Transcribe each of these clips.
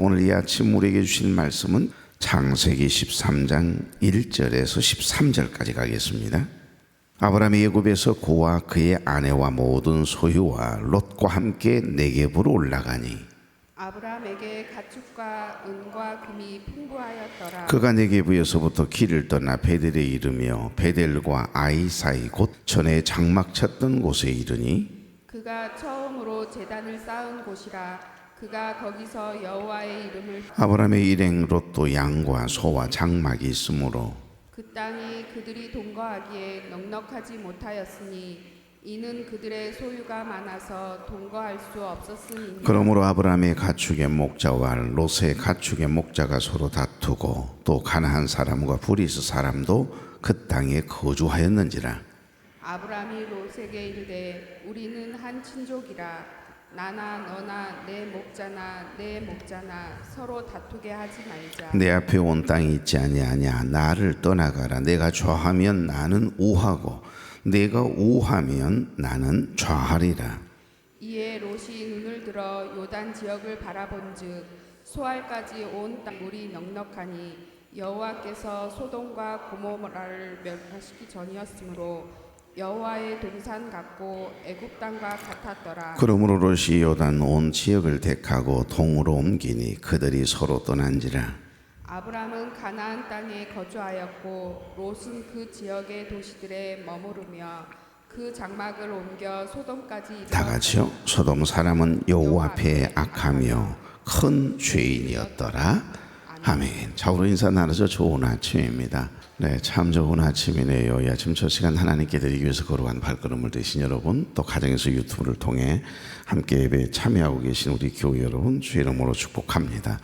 오늘 이 아침 우리에게 주신 말씀은 창세기 13장 1절에서 13절까지 가겠습니다. 아브라함이 애굽에서 그와 그의 아내와 모든 소유와 롯과 함께 네겝으로 올라가니 아브라함에게 가축과 은과 금이 풍부하였더라. 그가 네겝에서부터 길을 떠나 베델에 이르며 베델과 아이 사이 곧 전에 장막 쳤던 곳에 이르니 그가 처음으로 제단을 쌓은 곳이라. 그가 거기서 여호와의 이름을 아브라함의 일행 롯도 양과 소와 장막이 있으므로 그 땅이 그들이 동거하기에 넉넉하지 못하였으니 이는 그들의 소유가 많아서 동거할 수 없었으니. 그러므로 아브라함의 가축의 목자와 롯의 가축의 목자가 서로 다투고 또 가나안 사람과 브리스 사람도 그 땅에 거주하였는지라. 아브라함이 롯에게 이르되 우리는 한 친족이라. 나나 너나 내 목자나 서로 다투게 하지 말자. 내 앞에 온 땅이 있지 아니하냐. 나를 떠나가라. 내가 좌하면 나는 우하고 내가 우하면 나는 좌하리라. 이에 롯이 눈을 들어 요단 지역을 바라본즉 소알까지 온 땅 물이 넉넉하니 여호와께서 소돔과 고모라를 멸하시기 전이었으므로 여호와의 동산 같고 애굽 땅과 같았더라. 그러므로 롯이 요단 온 지역을 택하고 동으로 옮기니 그들이 서로 떠난지라. 아브람은 가나안 땅에 거주하였고 롯은 그 지역의 도시들에 머무르며 그 장막을 옮겨 소돔까지 다 같이요. 소돔 사람은 여호와 앞에 악하며 큰 죄인이었더라. 아멘. 좌우로 인사 나눠서 좋은 아침입니다. 네, 참 좋은 아침이네요. 이 아침 첫 시간 하나님께 드리기 위해서 걸어간 발걸음을 되신 여러분, 또 가정에서 유튜브를 통해 함께 예배에 참여하고 계신 우리 교회 여러분, 주의 이름으로 축복합니다.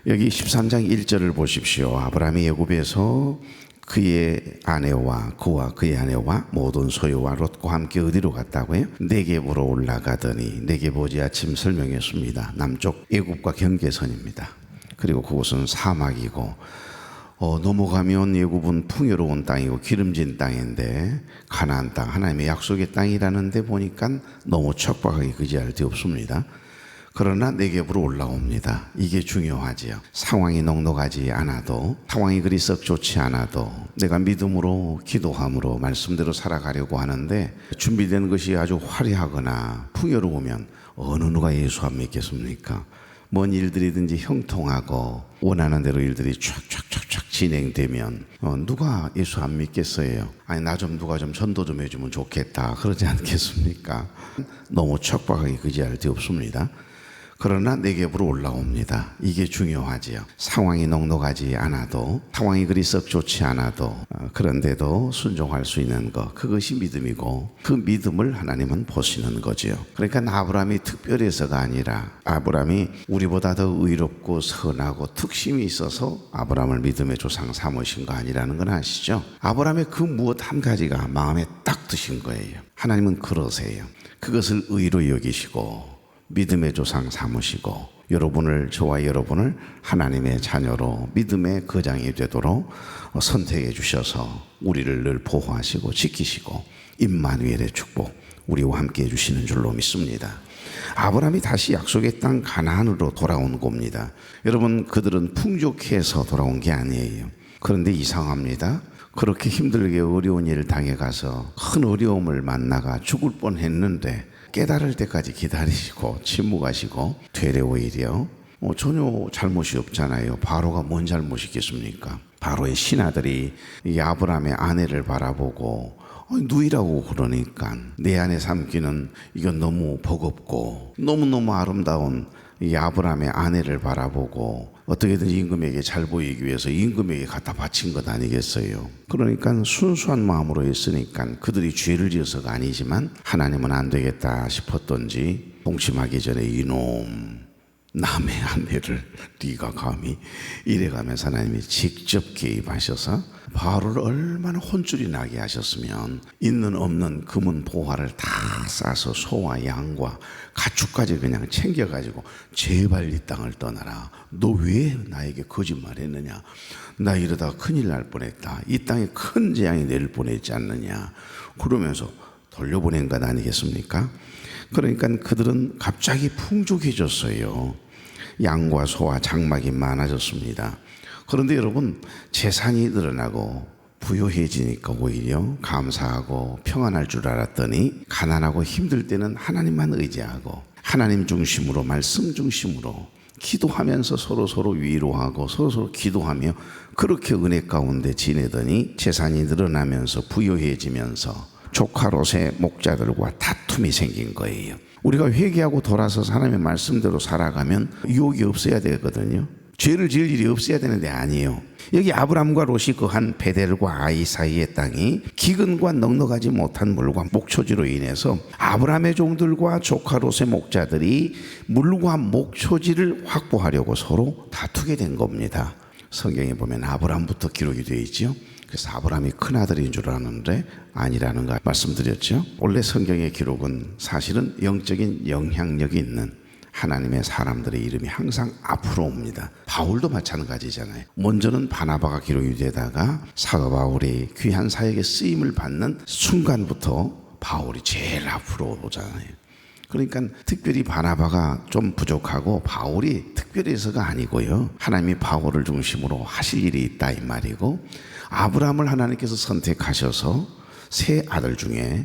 여기 13장 1절을 보십시오. 아브라함이 애굽에서 그와 그의 아내와 모든 소유와 롯과 함께 어디로 갔다고요? 네겝으로 올라가더니, 네겝 어제 아침 설명했습니다. 남쪽 애굽과 경계선입니다. 그리고 그곳은 사막이고 넘어가면 애굽은 풍요로운 땅이고 기름진 땅인데 가나안 땅, 하나님의 약속의 땅이라는데 보니까 너무 척박하게 그지할 데 없습니다. 그러나 네겝으로 올라옵니다. 이게 중요하지요. 상황이 넉넉하지 않아도, 상황이 그리 썩 좋지 않아도 내가 믿음으로 기도함으로 말씀대로 살아가려고 하는데 준비된 것이 아주 화려하거나 풍요로우면 어느 누가 예수 안 믿겠습니까? 뭔 일들이든지 형통하고 원하는 대로 일들이 촥촥촥촥 진행되면 누가 예수 안 믿겠어요? 아니 누가 좀 전도 좀 해주면 좋겠다 그러지 않겠습니까? 너무 척박하게 그지할 데 없습니다. 그러나 네겝으로 올라옵니다. 이게 중요하지요. 상황이 넉넉하지 않아도, 상황이 그리 썩 좋지 않아도 그런데도 순종할 수 있는 것, 그것이 믿음이고 그 믿음을 하나님은 보시는 거지요. 그러니까 아브라함이 특별해서가 아니라 아브라함이 우리보다 더 의롭고 선하고 특심이 있어서 아브라함을 믿음의 조상 삼으신 거 아니라는 건 아시죠? 아브라함의 그 무엇 한 가지가 마음에 딱 드신 거예요. 하나님은 그러세요. 그것을 의로 여기시고 믿음의 조상 삼으시고 저와 여러분을 하나님의 자녀로 믿음의 거장이 되도록 선택해 주셔서 우리를 늘 보호하시고 지키시고 임마누엘의 축복 우리와 함께 해주시는 줄로 믿습니다. 아브라함이 다시 약속의 땅 가나안으로 돌아온 겁니다. 여러분, 그들은 풍족해서 돌아온 게 아니에요. 그런데 이상합니다. 그렇게 힘들게 어려운 일을 당해가서 큰 어려움을 만나가 죽을 뻔했는데 깨달을 때까지 기다리시고 침묵하시고 되레 오히려 전혀 잘못이 없잖아요. 바로가 뭔 잘못이 있겠습니까? 바로의 신하들이 이 아브라함의 아내를 바라보고 누이라고 그러니까 내 아내 삼기는 이건 너무 버겁고 너무너무 아름다운 이 아브라함의 아내를 바라보고 어떻게든지 임금에게 잘 보이기 위해서 임금에게 갖다 바친 것 아니겠어요? 그러니까 순수한 마음으로 했으니까 그들이 죄를 지어서가 아니지만 하나님은 안 되겠다 싶었던지 동침하기 전에 이놈 남의 아내를 네가 감히 이래가면서 하나님이 직접 개입하셔서 바로를 얼마나 혼쭐이 나게 하셨으면 있는 없는 금은 보화를 다 싸서 소와 양과 가축까지 그냥 챙겨가지고 제발 이 땅을 떠나라. 너 왜 나에게 거짓말했느냐? 나 이러다 큰일 날 뻔했다. 이 땅에 큰 재앙이 내릴 뻔했지 않느냐? 그러면서 돌려보낸 것 아니겠습니까? 그러니까 그들은 갑자기 풍족해졌어요. 양과 소와 장막이 많아졌습니다. 그런데 여러분, 재산이 늘어나고 부유해지니까 오히려 감사하고 평안할 줄 알았더니 가난하고 힘들 때는 하나님만 의지하고 하나님 중심으로, 말씀 중심으로 기도하면서 서로 위로하고 서로 기도하며 그렇게 은혜 가운데 지내더니 재산이 늘어나면서 부유해지면서 조카 롯의 목자들과 다툼이 생긴 거예요. 우리가 회개하고 돌아서 하나님의 말씀대로 살아가면 유혹이 없어야 되거든요. 죄를 지을 일이 없어야 되는데 아니에요. 여기 아브람과 롯이 거한 베델과 아이 사이의 땅이 기근과 넉넉하지 못한 물과 목초지로 인해서 아브람의 종들과 조카 롯의 목자들이 물과 목초지를 확보하려고 서로 다투게 된 겁니다. 성경에 보면 아브람부터 기록이 되어 있죠. 그래서 아브람이 큰아들인 줄 아는데 아니라는 거 말씀드렸죠. 원래 성경의 기록은 사실은 영적인 영향력이 있는 하나님의 사람들의 이름이 항상 앞으로 옵니다. 바울도 마찬가지잖아요. 먼저는 바나바가 기록이 되다가 사도 바울이 귀한 사역에 쓰임을 받는 순간부터 바울이 제일 앞으로 오잖아요. 그러니까 특별히 바나바가 좀 부족하고 바울이 특별해서가 아니고요. 하나님이 바울을 중심으로 하실 일이 있다 이 말이고, 아브람을 하나님께서 선택하셔서 세 아들 중에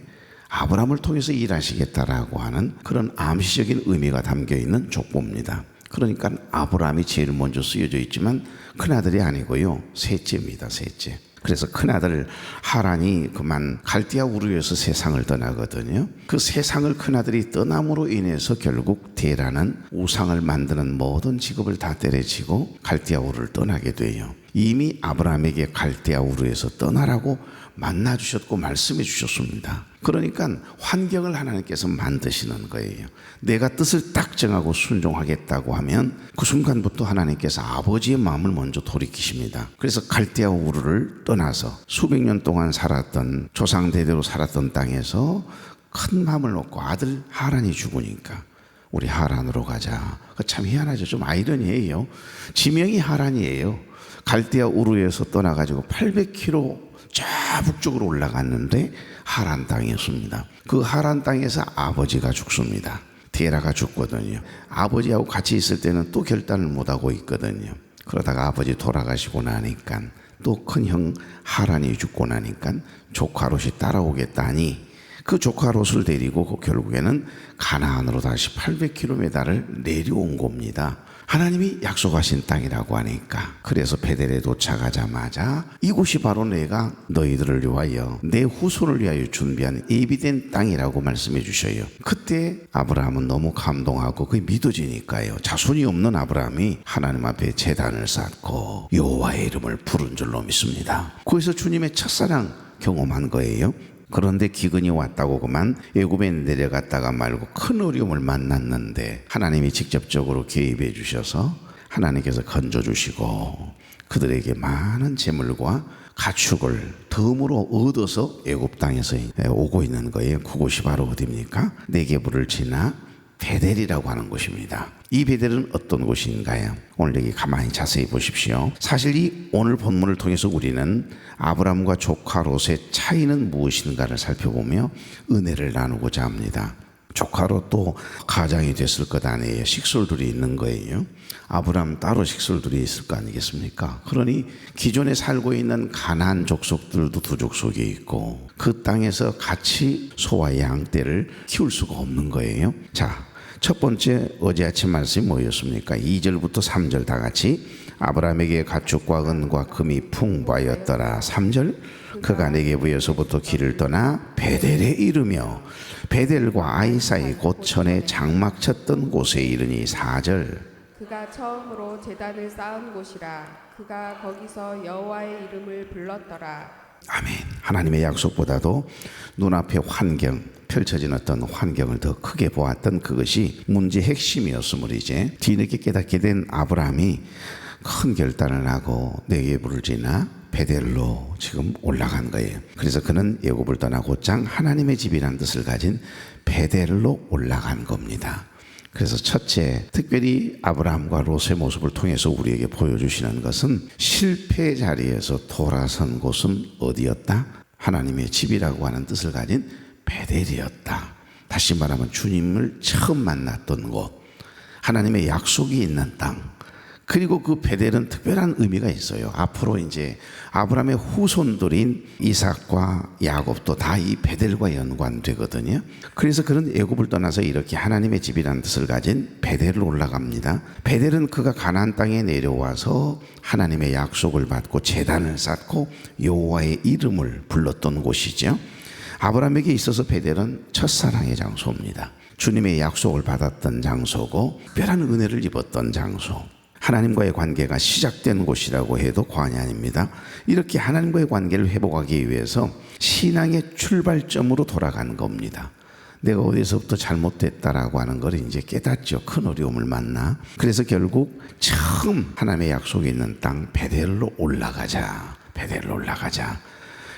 아브람을 통해서 일하시겠다라고 하는 그런 암시적인 의미가 담겨있는 족보입니다. 그러니까 아브람이 제일 먼저 쓰여져 있지만 큰아들이 아니고요, 셋째입니다. 셋째. 그래서 큰아들 하란이 그만 갈대아 우르에서 세상을 떠나거든요. 그 세상을 큰아들이 떠남으로 인해서 결국 데라는 우상을 만드는 모든 직업을 다 때려치고 갈대아 우르를 떠나게 돼요. 이미 아브람에게 갈대아 우르에서 떠나라고 만나 주셨고 말씀해 주셨습니다. 그러니까 환경을 하나님께서 만드시는 거예요. 내가 뜻을 딱 정하고 순종하겠다고 하면 그 순간부터 하나님께서 아버지의 마음을 먼저 돌이키십니다. 그래서 갈대아 우르를 떠나서 수백 년 동안 살았던, 조상 대대로 살았던 땅에서 큰 마음을 놓고 아들 하란이 죽으니까 우리 하란으로 가자. 참 희한하죠. 좀 아이러니해요. 지명이 하란이에요. 갈대아 우르에서 떠나가지고 800km 저 북쪽으로 올라갔는데 하란 땅이었습니다. 그 하란 땅에서 아버지가 죽습니다. 데라가 죽거든요. 아버지하고 같이 있을 때는 또 결단을 못하고 있거든요. 그러다가 아버지 돌아가시고 나니까 또 큰형 하란이 죽고 나니까 조카 롯이 따라오겠다니 그 조카 롯을 데리고 결국에는 가나안으로 다시 800km를 내려온 겁니다. 하나님이 약속하신 땅이라고 하니까. 그래서 베델에 도착하자마자 이곳이 바로 내가 너희들을 위하여 내 후손을 위하여 준비한 예비된 땅이라고 말씀해 주셔요. 그때 아브라함은 너무 감동하고 그게 믿어지니까요. 자손이 없는 아브라함이 하나님 앞에 제단을 쌓고 여호와의 이름을 부른 줄로 믿습니다. 거기서 주님의 첫사랑 경험한 거예요. 그런데 기근이 왔다고 그만 애굽에 내려갔다가 말고 큰 어려움을 만났는데 하나님이 직접적으로 개입해 주셔서 하나님께서 건져주시고 그들에게 많은 재물과 가축을 덤으로 얻어서 애굽 땅에서 오고 있는 거예요. 그곳이 바로 어디입니까? 네게부를 지나 베델이라고 하는 곳입니다. 이 베델은 어떤 곳인가요? 오늘 여기 가만히 자세히 보십시오. 사실 이 오늘 본문을 통해서 우리는 아브람과 조카 롯의 차이는 무엇인가를 살펴보며 은혜를 나누고자 합니다. 조카 롯도 가장이 됐을 것 아니에요. 식솔들이 있는 거예요. 아브람 따로 식솔들이 있을 거 아니겠습니까? 그러니 기존에 살고 있는 가나안 족속들도 두 족속이 있고 그 땅에서 같이 소와 양떼를 키울 수가 없는 거예요. 자, 첫 번째 어제 아침 말씀이 뭐였습니까? 2절부터 3절 다 같이 아브라함에게 가축과 은과 금이 풍부하였더라. 3절 그가 네게부에서부터 길을 떠나 베델에 이르며 베델과 아이 사이 고천에 장막 쳤던 곳에 이르니. 4절 그가 처음으로 제단을 쌓은 곳이라. 그가 거기서 여호와의 이름을 불렀더라. 아멘. 하나님의 약속보다도 눈앞에 환경, 펼쳐진 어떤 환경을 더 크게 보았던 그것이 문제의 핵심이었음을 이제 뒤늦게 깨닫게 된 아브라함이 큰 결단을 하고 네게부를 지나 베델로 지금 올라간 거예요. 그래서 그는 애굽을 떠나 곧장 하나님의 집이라는 뜻을 가진 베델로 올라간 겁니다. 그래서 첫째, 특별히 아브라함과 롯의 모습을 통해서 우리에게 보여주시는 것은 실패의 자리에서 돌아선 곳은 어디였다? 하나님의 집이라고 하는 뜻을 가진 베델이었다. 다시 말하면 주님을 처음 만났던 곳, 하나님의 약속이 있는 땅, 그리고 그 베델은 특별한 의미가 있어요. 앞으로 이제 아브라함의 후손들인 이삭과 야곱도 다 이 베델과 연관되거든요. 그래서 그런 애굽을 떠나서 이렇게 하나님의 집이라는 뜻을 가진 베델을 올라갑니다. 베델은 그가 가나안 땅에 내려와서 하나님의 약속을 받고 제단을 쌓고 여호와의 이름을 불렀던 곳이죠. 아브라함에게 있어서 베델은 첫사랑의 장소입니다. 주님의 약속을 받았던 장소고 특별한 은혜를 입었던 장소, 하나님과의 관계가 시작된 곳이라고 해도 과언이 아닙니다. 이렇게 하나님과의 관계를 회복하기 위해서 신앙의 출발점으로 돌아간 겁니다. 내가 어디서부터 잘못됐다라고 하는 걸 이제 깨닫죠. 큰 어려움을 만나. 그래서 결국 처음 하나님의 약속이 있는 땅 베델로 올라가자. 베델로 올라가자.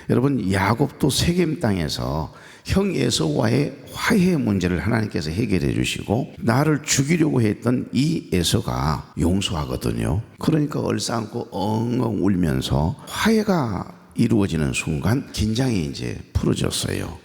여러분, 야곱도 세겜 땅에서 형 에서와의 화해 문제를 하나님께서 해결해 주시고 나를 죽이려고 했던 이 에서가 용서하거든요. 그러니까 얼싸안고 엉엉 울면서 화해가 이루어지는 순간 긴장이 이제 풀어졌어요.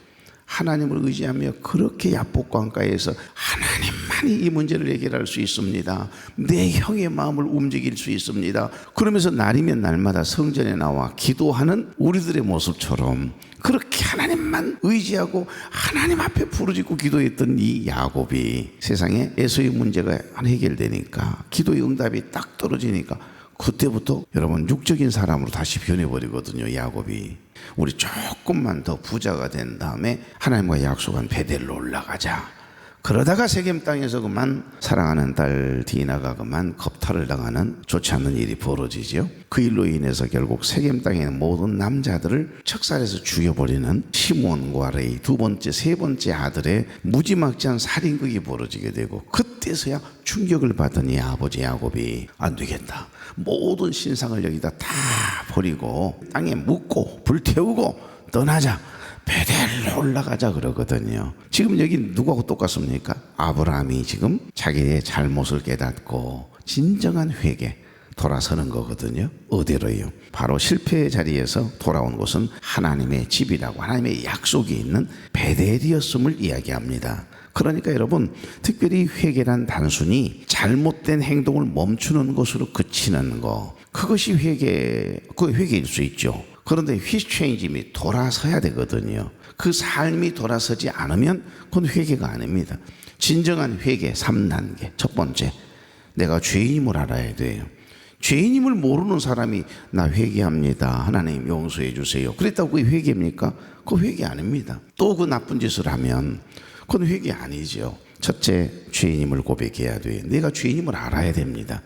하나님을 의지하며 그렇게 야복강가에서 하나님만이 이 문제를 해결할 수 있습니다. 내 형의 마음을 움직일 수 있습니다. 그러면서 날이면 날마다 성전에 나와 기도하는 우리들의 모습처럼 그렇게 하나님만 의지하고 하나님 앞에 부르짖고 기도했던 이 야곱이 세상에 에서의 문제가 해결되니까 기도의 응답이 딱 떨어지니까 그때부터 여러분 육적인 사람으로 다시 변해버리거든요. 야곱이 우리 조금만 더 부자가 된 다음에 하나님과 약속한 베델로 올라가자. 그러다가 세겜 땅에서 그만 사랑하는 딸 디나가 그만 겁탈을 당하는 좋지 않은 일이 벌어지죠. 그 일로 인해서 결국 세겜 땅에 있는 모든 남자들을 척살해서 죽여버리는 시몬과 레이 두 번째, 세 번째 아들의 무지막지한 살인극이 벌어지게 되고 그때서야 충격을 받은 이 아버지 야곱이 안 되겠다. 모든 신상을 여기다 다 버리고 땅에 묻고 불태우고 떠나자. 베델로 올라가자 그러거든요. 지금 여기 누구하고 똑같습니까? 아브라함이 지금 자기의 잘못을 깨닫고 진정한 회개 돌아서는 거거든요. 어디로요? 바로 실패의 자리에서 돌아온 곳은 하나님의 집이라고 하나님의 약속이 있는 베델이었음을 이야기합니다. 그러니까 여러분, 특별히 회개란 단순히 잘못된 행동을 멈추는 것으로 그치는 거, 그것이 회개일 수 있죠. 그런데 휘체인짐이 돌아서야 되거든요. 그 삶이 돌아서지 않으면 그건 회개가 아닙니다. 진정한 회개 3단계. 첫 번째, 내가 죄인임을 알아야 돼요. 죄인임을 모르는 사람이 나 회개합니다. 하나님 용서해 주세요. 그랬다고 그게 회개입니까? 그거 회개 아닙니다. 또 그 나쁜 짓을 하면 그건 회개 아니죠. 첫째, 죄인임을 고백해야 돼요. 내가 죄인임을 알아야 됩니다.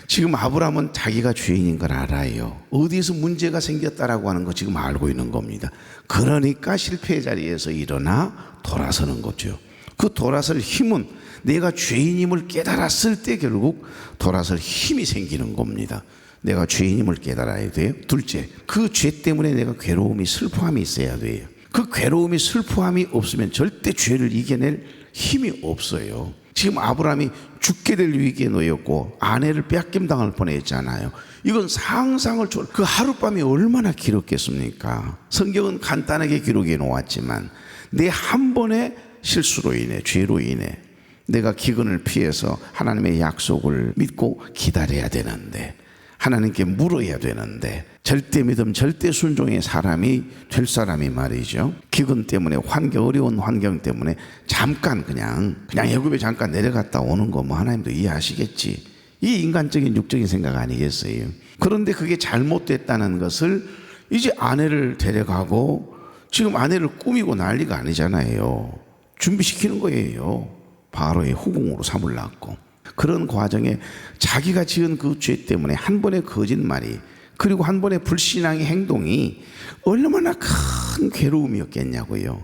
지금 아브라함은 자기가 죄인인 걸 알아요. 어디에서 문제가 생겼다라고 하는 거 지금 알고 있는 겁니다. 그러니까 실패의 자리에서 일어나 돌아서는 거죠. 그 돌아설 힘은 내가 죄인임을 깨달았을 때 결국 돌아설 힘이 생기는 겁니다. 내가 죄인임을 깨달아야 돼요. 둘째, 그 죄 때문에 내가 괴로움이 슬퍼함이 있어야 돼요. 그 괴로움이 슬퍼함이 없으면 절대 죄를 이겨낼 힘이 없어요. 지금 아브라함이 죽게 될 위기에 놓였고 아내를 뺏김당할 뻔했잖아요. 이건 상상을 초월, 그 하룻밤이 얼마나 길었겠습니까? 성경은 간단하게 기록해 놓았지만 내 한 번의 실수로 인해, 죄로 인해 내가 기근을 피해서 하나님의 약속을 믿고 기다려야 되는데, 하나님께 물어야 되는데, 절대 믿음, 절대 순종의 사람이 될 사람이 말이죠, 기근 때문에 어려운 환경 때문에 잠깐 그냥 애굽에 잠깐 내려갔다 오는 거 뭐 하나님도 이해하시겠지, 이 인간적인 육적인 생각 아니겠어요? 그런데 그게 잘못됐다는 것을 이제 아내를 데려가고 지금 아내를 꾸미고 난리가 아니잖아요. 준비시키는 거예요. 바로의 후궁으로 삼으려고. 그런 과정에 자기가 지은 그 죄 때문에 한 번의 거짓말이, 그리고 한 번의 불신앙의 행동이 얼마나 큰 괴로움이었겠냐고요.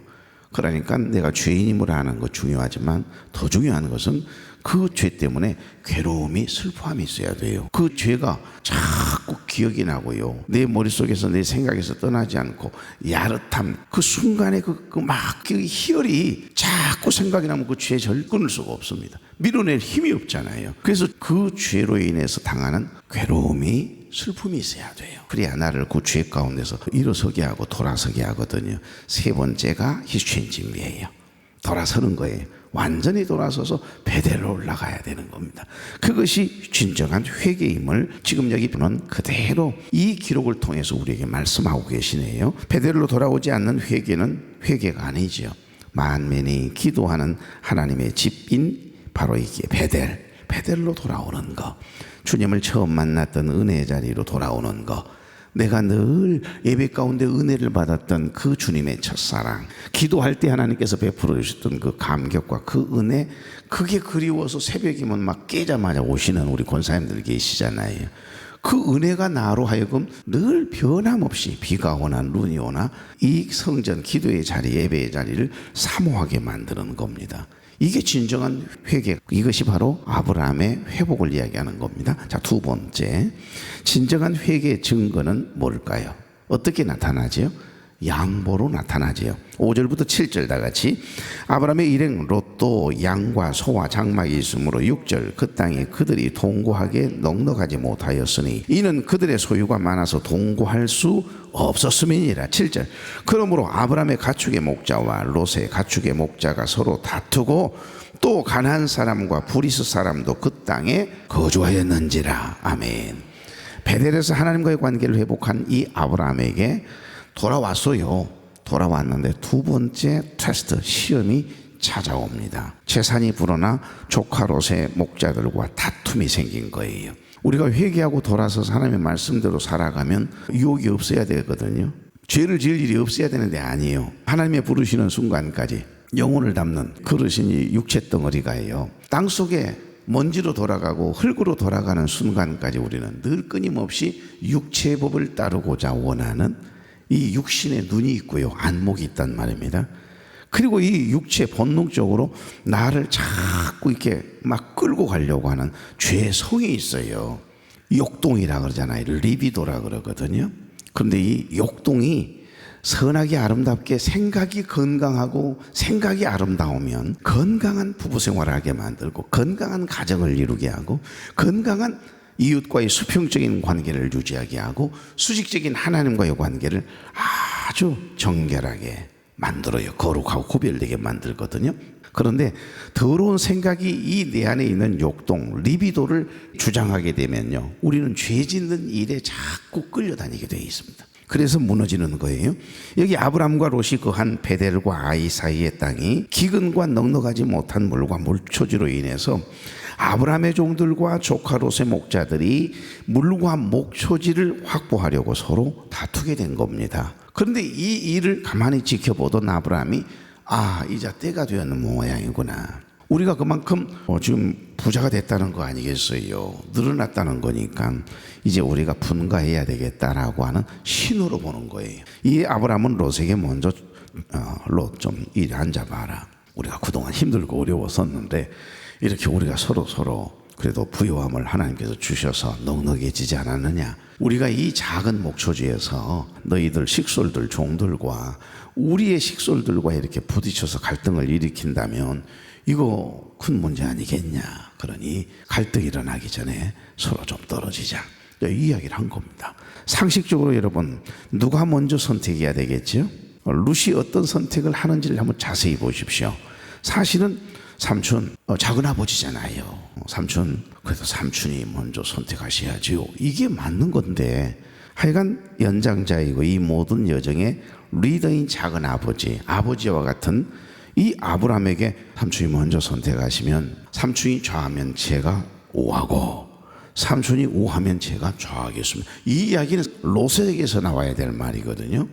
그러니까 내가 죄인임을 아는 거 중요하지만 더 중요한 것은 그 죄 때문에 괴로움이, 슬퍼함이 있어야 돼요. 그 죄가 자꾸 기억이 나고요, 내 머릿속에서 내 생각에서 떠나지 않고 야릇함, 그 순간에 그 희열이 자꾸 생각이 나면 그 죄 절 끊을 수가 없습니다. 밀어낼 힘이 없잖아요. 그래서 그 죄로 인해서 당하는 괴로움이, 슬픔이 있어야 돼요. 그래야 나를 그 죄 가운데서 일어서게 하고 돌아서게 하거든요. 세 번째가 히스춘짐이에요. 돌아서는 거예요. 완전히 돌아서서 베델로 올라가야 되는 겁니다. 그것이 진정한 회개임을 지금 여기 보는 그대로 이 기록을 통해서 우리에게 말씀하고 계시네요. 베델로 돌아오지 않는 회개는 회개가 아니죠. 만민이 기도하는 하나님의 집인 바로 이게 베델로 돌아오는 거, 주님을 처음 만났던 은혜의 자리로 돌아오는 거, 내가 늘 예배 가운데 은혜를 받았던 그 주님의 첫사랑, 기도할 때 하나님께서 베풀어 주셨던 그 감격과 그 은혜, 그게 그리워서 새벽이면 막 깨자마자 오시는 우리 권사님들 계시잖아요. 그 은혜가 나로 하여금 늘 변함없이 비가 오나 눈이 오나 이 성전 기도의 자리, 예배의 자리를 사모하게 만드는 겁니다. 이게 진정한 회개, 이것이 바로 아브라함의 회복을 이야기하는 겁니다. 자, 두 번째, 진정한 회개의 증거는 뭘까요? 어떻게 나타나지요? 양보로 나타나지요. 5절부터 7절 다 같이. 아브라함의 일행 롯도 양과 소와 장막이 있으므로 6절 그 땅에 그들이 동거하게 넉넉하지 못하였으니 이는 그들의 소유가 많아서 동거할 수 없었음이니라. 7절 그러므로 아브라함의 가축의 목자와 롯의 가축의 목자가 서로 다투고 또 가나안 사람과 브리스 사람도 그 땅에 거주하였는지라. 아멘. 베델에서 하나님과의 관계를 회복한 이 아브라함에게 돌아왔어요. 돌아왔는데 두 번째 테스트, 시험이 찾아옵니다. 재산이 불어나 조카 롯의 목자들과 다툼이 생긴 거예요. 우리가 회개하고 돌아서서 하나님의 말씀대로 살아가면 유혹이 없어야 되거든요. 죄를 지을 일이 없어야 되는데 아니에요. 하나님의 부르시는 순간까지 영혼을 담는 그릇이 육체 덩어리가예요. 땅속에 먼지로 돌아가고 흙으로 돌아가는 순간까지 우리는 늘 끊임없이 육체의 법을 따르고자 원하는 이 육신의 눈이 있고요, 안목이 있단 말입니다. 그리고 이 육체 본능적으로 나를 자꾸 이렇게 막 끌고 가려고 하는 죄의 성이 있어요. 욕동이라 그러잖아요. 리비도라 그러거든요. 그런데 이 욕동이 선하게 아름답게 생각이 건강하고 생각이 아름다우면 건강한 부부 생활을 하게 만들고 건강한 가정을 이루게 하고 건강한 이웃과의 수평적인 관계를 유지하게 하고 수직적인 하나님과의 관계를 아주 정결하게 만들어요. 거룩하고 구별되게 만들거든요. 그런데 더러운 생각이 이 내 안에 있는 욕동, 리비도를 주장하게 되면요, 우리는 죄 짓는 일에 자꾸 끌려다니게 되어 있습니다. 그래서 무너지는 거예요. 여기 아브람과 롯이 거한 베델과 아이 사이의 땅이 기근과 넉넉하지 못한 물과 물초지로 인해서 아브라함의 종들과 조카 롯의 목자들이 물과 목초지를 확보하려고 서로 다투게 된 겁니다. 그런데 이 일을 가만히 지켜보던 아브라함이 이제 때가 되었는 모양이구나. 우리가 그만큼 지금 부자가 됐다는 거 아니겠어요? 늘어났다는 거니까 이제 우리가 분가해야 되겠다라고 하는 신호로 보는 거예요. 이 아브라함은 롯에게 먼저 롯 좀 이리 앉아봐라. 우리가 그동안 힘들고 어려웠었는데 이렇게 우리가 서로 그래도 부요함을 하나님께서 주셔서 넉넉해지지 않았느냐. 우리가 이 작은 목초지에서 너희들 식솔들 종들과 우리의 식솔들과 이렇게 부딪혀서 갈등을 일으킨다면 이거 큰 문제 아니겠냐. 그러니 갈등이 일어나기 전에 서로 좀 떨어지자. 이 이야기를 한 겁니다. 상식적으로 여러분, 누가 먼저 선택해야 되겠죠? 룻이 어떤 선택을 하는지를 한번 자세히 보십시오. 사실은 삼촌, 작은아버지잖아요. 삼촌, 그래도 삼촌이 먼저 선택하셔야죠. 이게 맞는 건데, 하여간 연장자이고 이 모든 여정의 리더인 작은아버지, 아버지와 같은 이 아브라함에게 삼촌이 먼저 선택하시면 삼촌이 좌하면 제가 우하고 삼촌이 우하면 제가 좌하겠습니다. 이 이야기는 롯에게서 나와야 될 말이거든요.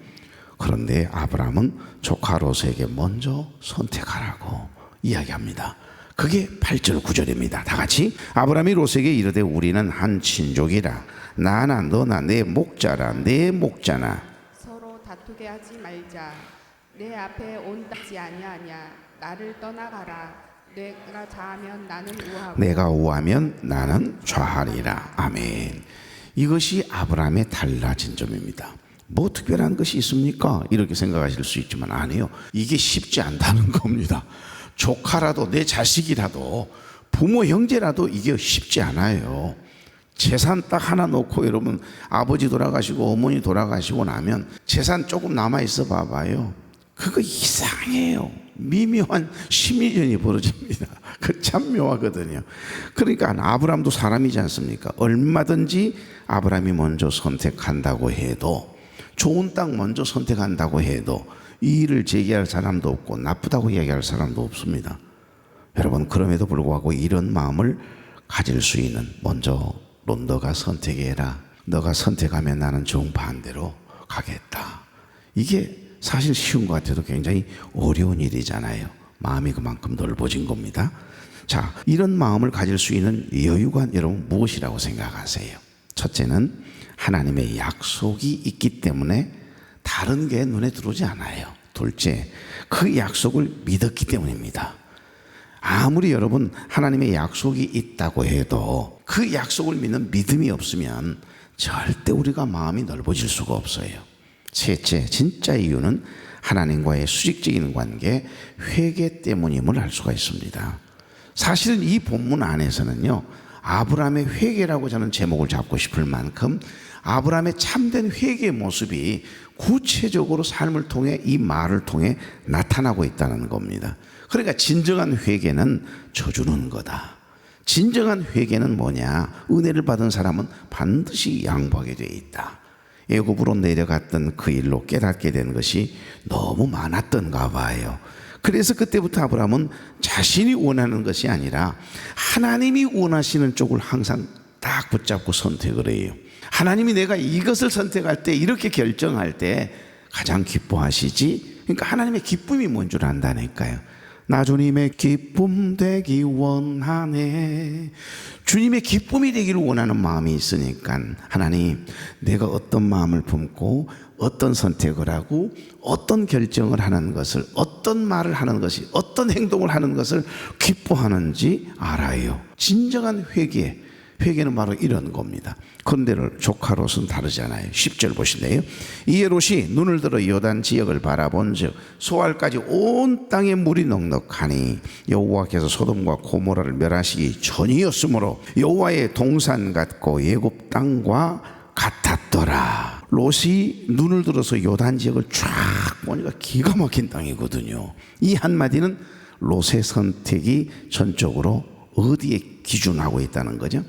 그런데 아브라함은 조카 롯에게 먼저 선택하라고 이야기합니다. 그게 8절 9절입니다. 다 같이. 아브라함이 롯에게 이르되 우리는 한 친족이라 나나 너나 내 목자라 내 목자나 서로 다투게 하지 말자. 내 앞에 온다지 아니하냐. 나를 떠나가라. 내가 좌하면 나는 우하고 내가 우하면 나는 좌하리라. 아멘. 이것이 아브라함의 달라진 점입니다. 뭐 특별한 것이 있습니까? 이렇게 생각하실 수 있지만 아니에요. 이게 쉽지 않다는 겁니다. 조카라도 내 자식이라도 부모 형제라도 이게 쉽지 않아요. 재산 딱 하나 놓고 여러분 아버지 돌아가시고 어머니 돌아가시고 나면 재산 조금 남아 있어 봐봐요. 그거 이상해요. 미묘한 심리전이 벌어집니다. 그 참 묘하거든요. 그러니까 아브라함도 사람이지 않습니까? 얼마든지 아브라함이 먼저 선택한다고 해도, 좋은 땅 먼저 선택한다고 해도 이 일을 제기할 사람도 없고 나쁘다고 얘기할 사람도 없습니다. 여러분, 그럼에도 불구하고 이런 마음을 가질 수 있는, 먼저 너가 선택해라. 너가 선택하면 나는 정반대로 가겠다. 이게 사실 쉬운 것 같아도 굉장히 어려운 일이잖아요. 마음이 그만큼 넓어진 겁니다. 자, 이런 마음을 가질 수 있는 여유가 여러분 무엇이라고 생각하세요? 첫째는 하나님의 약속이 있기 때문에 다른 게 눈에 들어오지 않아요. 둘째, 그 약속을 믿었기 때문입니다. 아무리 여러분 하나님의 약속이 있다고 해도 그 약속을 믿는 믿음이 없으면 절대 우리가 마음이 넓어질 수가 없어요. 셋째, 진짜 이유는 하나님과의 수직적인 관계, 회개 때문임을 알 수가 있습니다. 사실은 이 본문 안에서는요, 아브라함의 회개라고 저는 제목을 잡고 싶을 만큼 아브라함의 참된 회개의 모습이 구체적으로 삶을 통해, 이 말을 통해 나타나고 있다는 겁니다. 그러니까 진정한 회개는 져주는 거다. 진정한 회개는 뭐냐? 은혜를 받은 사람은 반드시 양보하게 되어 있다. 애굽으로 내려갔던 그 일로 깨닫게 된 것이 너무 많았던가 봐요. 그래서 그때부터 아브라함은 자신이 원하는 것이 아니라 하나님이 원하시는 쪽을 항상 딱 붙잡고 선택을 해요. 하나님이 내가 이것을 선택할 때, 이렇게 결정할 때 가장 기뻐하시지. 그러니까 하나님의 기쁨이 뭔 줄 안다니까요. 나 주님의 기쁨 되기 원하네. 주님의 기쁨이 되기를 원하는 마음이 있으니까, 하나님, 내가 어떤 마음을 품고 어떤 선택을 하고 어떤 결정을 하는 것을, 어떤 말을 하는 것이, 어떤 행동을 하는 것을 기뻐하는지 알아요. 진정한 회개는 바로 이런 겁니다. 그런데 조카 롯은 다르잖아요. 10절 보실래요? 이에 롯이 눈을 들어 요단 지역을 바라본즉 소알까지 온 땅에 물이 넉넉하니 여호와께서 소돔과 고모라를 멸하시기 전이었으므로 여호와의 동산 같고 애굽 땅과 같았더라. 롯이 눈을 들어서 요단 지역을 쫙 보니까 기가 막힌 땅이거든요. 이 한마디는 롯의 선택이 전적으로 어디에 기준하고 있다는 거죠?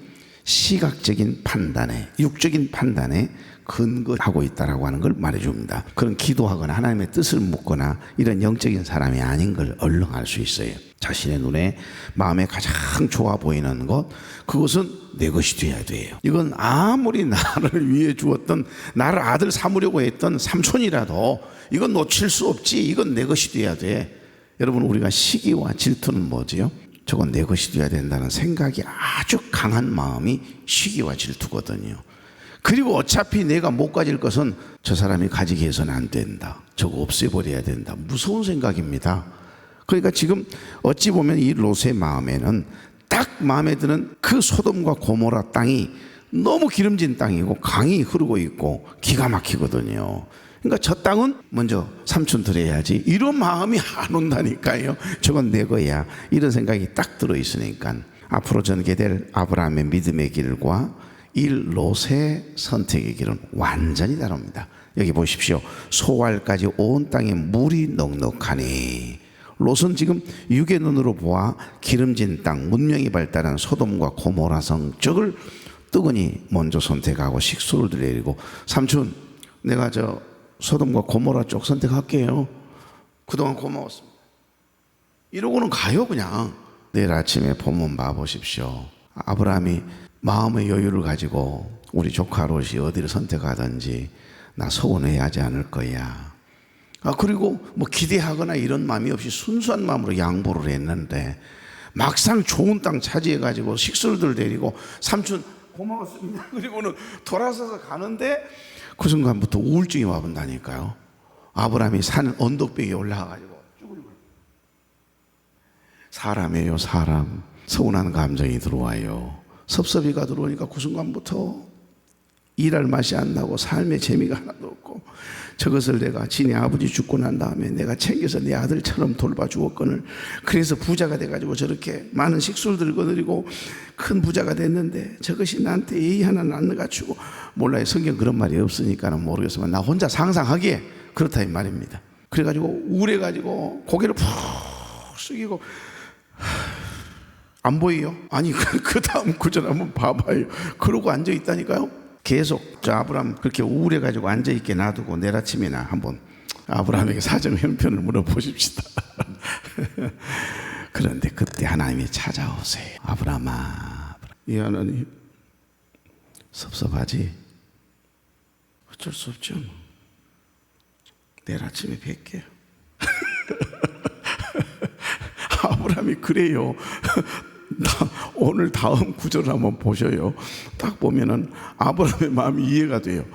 시각적인 판단에, 육적인 판단에 근거하고 있다라고 하는 걸 말해줍니다. 그런 기도하거나 하나님의 뜻을 묻거나 이런 영적인 사람이 아닌 걸 얼른 알 수 있어요. 자신의 눈에, 마음에 가장 좋아 보이는 것, 그것은 내 것이 돼야 돼요. 이건 아무리 나를 위해 주었던, 나를 아들 삼으려고 했던 삼촌이라도 이건 놓칠 수 없지. 이건 내 것이 돼야 돼. 여러분, 우리가 시기와 질투는 뭐지요? 저건 내 것이 돼야 된다는 생각이 아주 강한 마음이 시기와 질투거든요. 그리고 어차피 내가 못 가질 것은 저 사람이 가지게 해서는 안 된다. 저거 없애버려야 된다. 무서운 생각입니다. 그러니까 지금 어찌 보면 이 롯의 마음에는 딱 마음에 드는 그 소돔과 고모라 땅이 너무 기름진 땅이고 강이 흐르고 있고 기가 막히거든요. 그러니까 저 땅은 먼저 삼촌 드려야지, 이런 마음이 안 온다니까요. 저건 내 거야, 이런 생각이 딱 들어있으니까 앞으로 전개될 아브라함의 믿음의 길과 이 롯의 선택의 길은 완전히 다릅니다. 여기 보십시오. 소알까지 온 땅에 물이 넉넉하니, 롯은 지금 육의 눈으로 보아 기름진 땅, 문명이 발달한 소돔과 고모라 성 쪽을 뜨거니 먼저 선택하고 식수를 드리고, 삼촌, 내가 저 소돔과 고모라 쪽 선택할게요. 그동안 고마웠습니다. 이러고는 가요, 그냥. 내일 아침에 본문 봐보십시오. 아브라함이 마음의 여유를 가지고 우리 조카 롯이 어디를 선택하든지 나 서운해하지 않을 거야. 그리고 뭐 기대하거나 이런 마음이 없이 순수한 마음으로 양보를 했는데, 막상 좋은 땅 차지해가지고 식술들 데리고 삼촌 고마웠습니다. 그리고는 돌아서서 가는데 그 순간부터 우울증이 와본다니까요. 아브라함이 산 언덕벽에 올라가가지고 사람이에요, 사람. 서운한 감정이 들어와요. 섭섭이가 들어오니까 그 순간부터 일할 맛이 안 나고 삶의 재미가 하나도 없고, 저것을 내가 지네 아버지 죽고 난 다음에 내가 챙겨서 내 아들처럼 돌봐주었거늘, 그래서 부자가 돼가지고 저렇게 많은 식술들을 거느리고 큰 부자가 됐는데 저것이 나한테 예의 하나는 안 갖추고, 몰라요. 성경 그런 말이 없으니까는 모르겠지만 나 혼자 상상하기에 그렇다 이 말입니다. 그래가지고 우울해가지고 고개를 푹 숙이고 안 보여요? 아니 그 다음 구절 한번 봐봐요. 그러고 앉아 있다니까요. 계속 저 아브라함 그렇게 우울해가지고 앉아 있게 놔두고 내일 아침이나 한번 아브라함에게 사정 형편을 물어보십시다. 그런데 그때 하나님이 찾아오세요. 아브라함아, 이 하나님 섭섭하지? 어쩔 수 없죠. 내일 아침에 뵐게요. 아브라함이 그래요. 오늘 다음 구절을 한번 보셔요. 딱 보면은 아브라함의 마음이 이해가 돼요.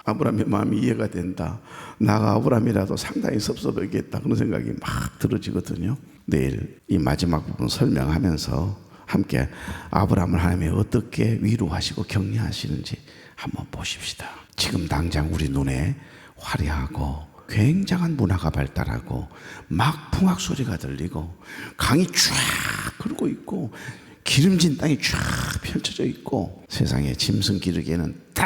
아브라함의 마음이 이해가 된다. 나가 아브라함이라도 상당히 섭섭하겠다 그런 생각이 막 들어지거든요. 내일 이 마지막 부분 설명하면서 함께 아브라함을 하나님이 어떻게 위로하시고 격려하시는지 한번 보십시다. 지금 당장 우리 눈에 화려하고 굉장한 문화가 발달하고 막 풍악 소리가 들리고 강이 쫙 흐르고 있고 기름진 땅이 쫙 펼쳐져 있고 세상에 짐승 기르기에는 딱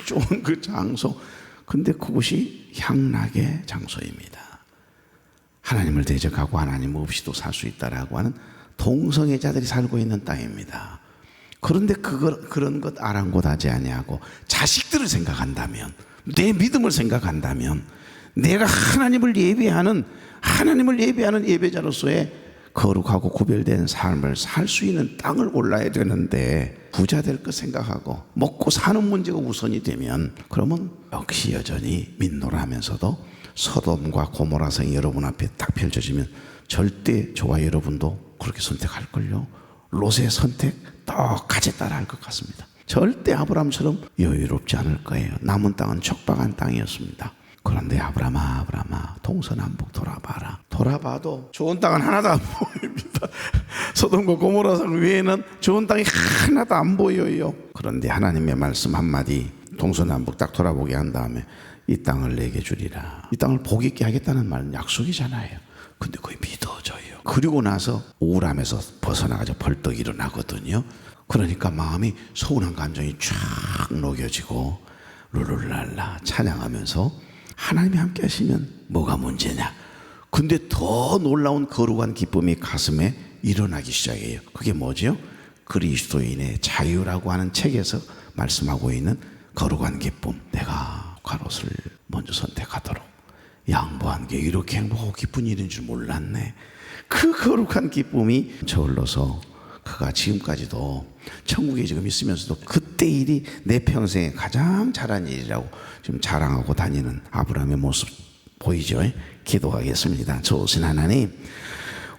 좋은 그 장소, 근데 그곳이 향락의 장소입니다. 하나님을 대적하고 하나님 없이도 살 수 있다라고 하는 동성애자들이 살고 있는 땅입니다. 그런데 그런 것 아랑곳하지 아니하고 자식들을 생각한다면, 내 믿음을 생각한다면, 내가 하나님을 예배하는 예배자로서의 거룩하고 구별된 삶을 살 수 있는 땅을 골라야 되는데 부자 될 것 생각하고 먹고 사는 문제가 우선이 되면 그러면 역시 여전히 민노라하면서도 소돔과 고모라성이 여러분 앞에 딱 펼쳐지면 절대 저와 여러분도 그렇게 선택할걸요. 롯의 선택 똑같이 따라할 것 같습니다. 절대 아브라함처럼 여유롭지 않을 거예요. 남은 땅은 척박한 땅이었습니다. 그런데 아브라함아 동서남북 돌아봐라. 돌아봐도 좋은 땅은 하나도 안 보입니다. 소돔과 고모라성 외에는 좋은 땅이 하나도 안 보여요. 그런데 하나님의 말씀 한마디 동서남북 딱 돌아보게 한 다음에 이 땅을 내게 주리라. 이 땅을 복 있게 하겠다는 말은 약속이잖아요. 근데 그게 믿어져요. 그리고 나서 우울함에서 벗어나가지고 벌떡 일어나거든요. 그러니까 마음이 서운한 감정이 쫙 녹여지고 룰룰랄라 찬양하면서 하나님이 함께 하시면 뭐가 문제냐. 근데 더 놀라운 거룩한 기쁨이 가슴에 일어나기 시작해요. 그게 뭐죠? 그리스도인의 자유라고 하는 책에서 말씀하고 있는 거룩한 기쁨. 내가 겉옷을 먼저 선택하도록 양보한 게 이렇게 행복하고 기쁜 일인 줄 몰랐네. 그 거룩한 기쁨이 저울러서 그가 지금까지도 천국에 지금 있으면서도 그때 일이 내 평생에 가장 잘한 일이라고 지금 자랑하고 다니는 아브라함의 모습 보이죠? 기도하겠습니다. 좋으신 하나님,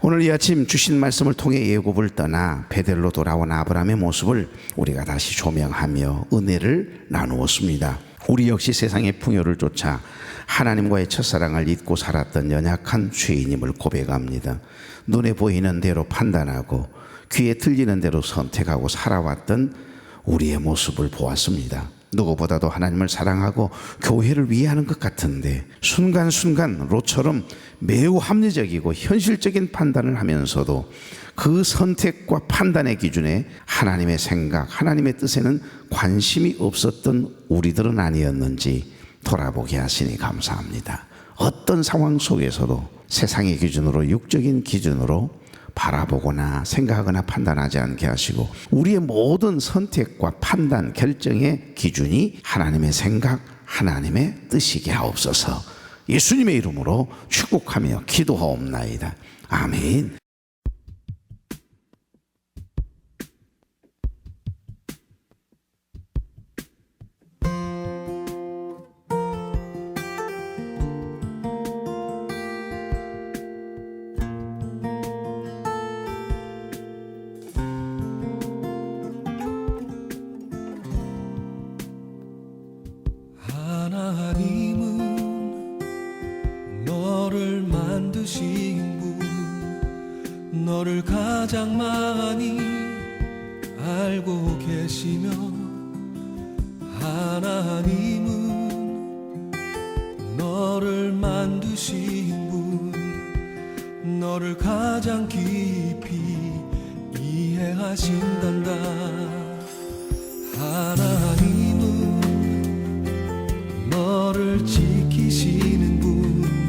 오늘 이 아침 주신 말씀을 통해 예굽을 떠나 베델로 돌아온 아브라함의 모습을 우리가 다시 조명하며 은혜를 나누었습니다. 우리 역시 세상의 풍요를 쫓아 하나님과의 첫사랑을 잊고 살았던 연약한 죄인임을 고백합니다. 눈에 보이는 대로 판단하고 귀에 들리는 대로 선택하고 살아왔던 우리의 모습을 보았습니다. 누구보다도 하나님을 사랑하고 교회를 위하는 것 같은데 순간순간 롯처럼 매우 합리적이고 현실적인 판단을 하면서도 그 선택과 판단의 기준에 하나님의 생각, 하나님의 뜻에는 관심이 없었던 우리들은 아니었는지 돌아보게 하시니 감사합니다. 어떤 상황 속에서도 세상의 기준으로, 육적인 기준으로 바라보거나 생각하거나 판단하지 않게 하시고 우리의 모든 선택과 판단, 결정의 기준이 하나님의 생각, 하나님의 뜻이게 하옵소서. 예수님의 이름으로 축복하며 기도하옵나이다. 아멘. 하나님은 너를 만드신 분, 너를 가장 많이 알고 계시며, 하나님은 너를 만드신 분, 너를 가장 깊이 이해하신단다. 하나님은 너를 지키시는 분,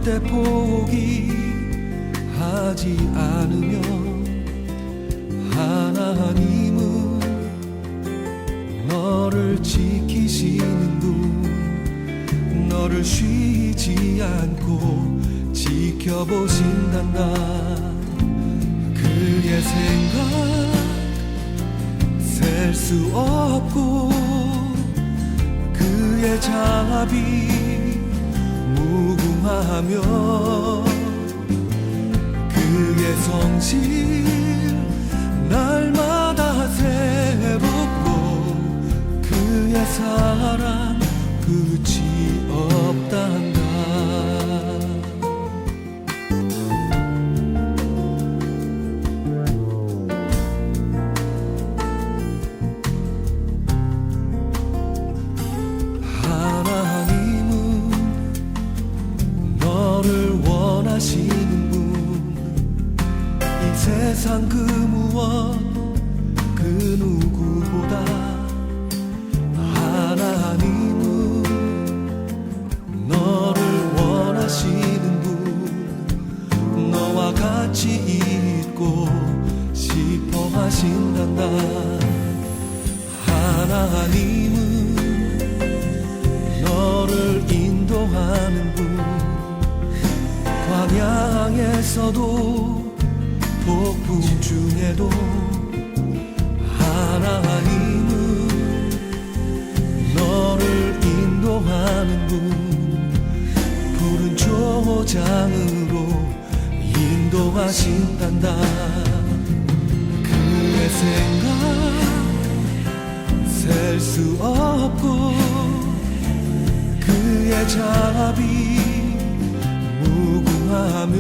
절대 포기하지 않으며 하나님은 너를 지키시는 분, 너를 쉬지 않고 지켜보신단다. 그의 생각 셀 수 없고 그의 자비 무궁하며 그의 성실 날마다 새롭고 그의 사랑 끝이 없단다. 원하시는 분, 이 세상 그 무엇 그 누구보다 하나님은 너를 원하시는 분, 너와 같이 있고 싶어 하신단다. 하나님은 너를 인도하는 분, 광야에서도 폭풍 중에도 하나님은 너를 인도하는 분, 푸른 초장으로 인도하신단다. 그의 생각 셀 수 없고 그의 자비 무궁하며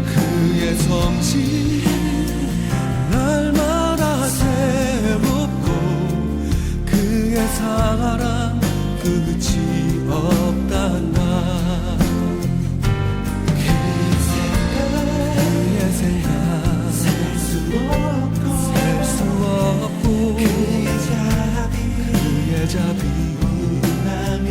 그의 성실 날마다 새롭고 그의 사랑 끝이 없단다. 그의 생각 셀 수 없고 그의 자비 무궁하며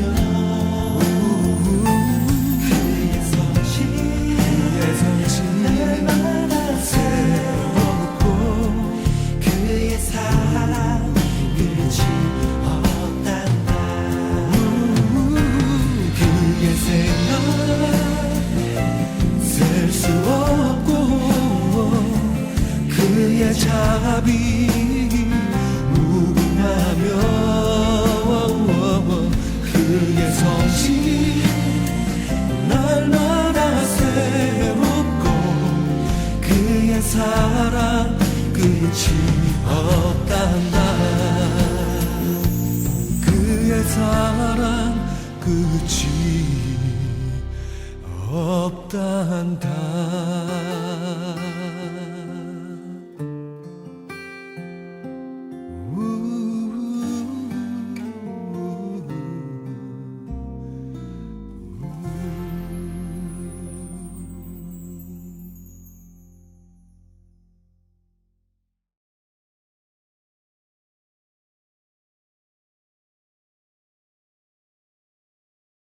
그의 자비 무궁하며 그의 성실 날마다 새롭고 그의 사랑 끝이 없단다. 그의 사랑 끝이 없단다.